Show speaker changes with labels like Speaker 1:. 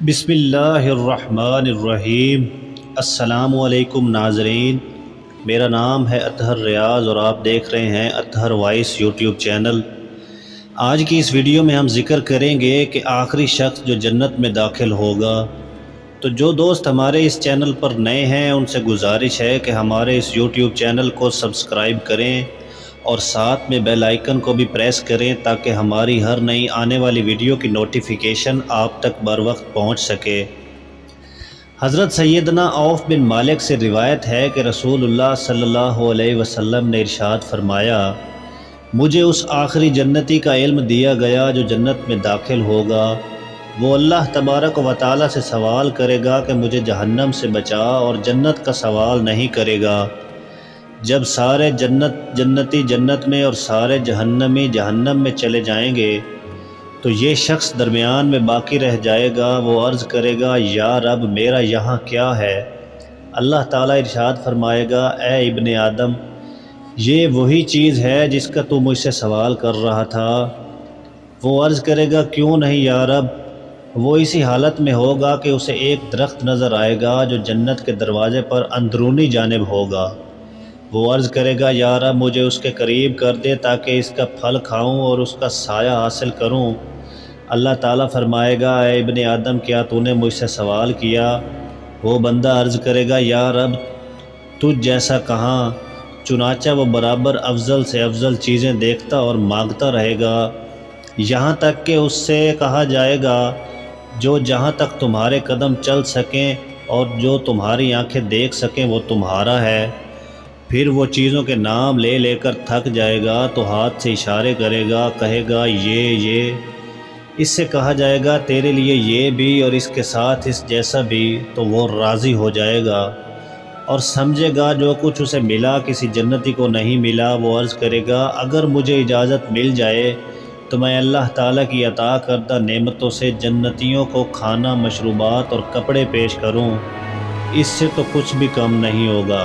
Speaker 1: بسم اللہ الرحمن الرحیم۔ السلام علیکم ناظرین، میرا نام ہے اطہر ریاض اور آپ دیکھ رہے ہیں اطہر وائس یوٹیوب چینل۔ آج کی اس ویڈیو میں ہم ذکر کریں گے کہ آخری شخص جو جنت میں داخل ہوگا۔ تو جو دوست ہمارے اس چینل پر نئے ہیں ان سے گزارش ہے کہ ہمارے اس یوٹیوب چینل کو سبسکرائب کریں اور ساتھ میں بیل آئیکن کو بھی پریس کریں تاکہ ہماری ہر نئی آنے والی ویڈیو کی نوٹیفیکیشن آپ تک بر وقت پہنچ سکے۔ حضرت سیدنا عوف بن مالک سے روایت ہے کہ رسول اللہ صلی اللہ علیہ وسلم نے ارشاد فرمایا، مجھے اس آخری جنتی کا علم دیا گیا جو جنت میں داخل ہوگا۔ وہ اللہ تبارک و تعالیٰ سے سوال کرے گا کہ مجھے جہنم سے بچا، اور جنت کا سوال نہیں کرے گا۔ جب سارے جنتی جنت میں اور سارے جہنمی جہنم میں چلے جائیں گے تو یہ شخص درمیان میں باقی رہ جائے گا۔ وہ عرض کرے گا، یا رب میرا یہاں کیا ہے؟ اللہ تعالیٰ ارشاد فرمائے گا، اے ابن آدم، یہ وہی چیز ہے جس کا تو مجھ سے سوال کر رہا تھا۔ وہ عرض کرے گا، کیوں نہیں یا رب؟ وہ اسی حالت میں ہوگا کہ اسے ایک درخت نظر آئے گا جو جنت کے دروازے پر اندرونی جانب ہوگا۔ وہ عرض کرے گا، یا رب مجھے اس کے قریب کر دے تاکہ اس کا پھل کھاؤں اور اس کا سایہ حاصل کروں۔ اللہ تعالیٰ فرمائے گا، اے ابن آدم، کیا تو نے مجھ سے سوال کیا؟ وہ بندہ عرض کرے گا، یا رب تجھ جیسا کہاں؟ چنانچہ وہ برابر افضل سے افضل چیزیں دیکھتا اور مانگتا رہے گا، یہاں تک کہ اس سے کہا جائے گا، جو جہاں تک تمہارے قدم چل سکیں اور جو تمہاری آنکھیں دیکھ سکیں وہ تمہارا ہے۔ پھر وہ چیزوں کے نام لے لے کر تھک جائے گا تو ہاتھ سے اشارے کرے گا، کہے گا یہ۔ اس سے کہا جائے گا، تیرے لیے یہ بھی اور اس کے ساتھ اس جیسا بھی، تو وہ راضی ہو جائے گا اور سمجھے گا جو کچھ اسے ملا کسی جنتی کو نہیں ملا۔ وہ عرض کرے گا، اگر مجھے اجازت مل جائے تو میں اللہ تعالیٰ کی عطا کردہ نعمتوں سے جنتیوں کو کھانا، مشروبات اور کپڑے پیش کروں، اس سے تو کچھ بھی کم نہیں ہوگا۔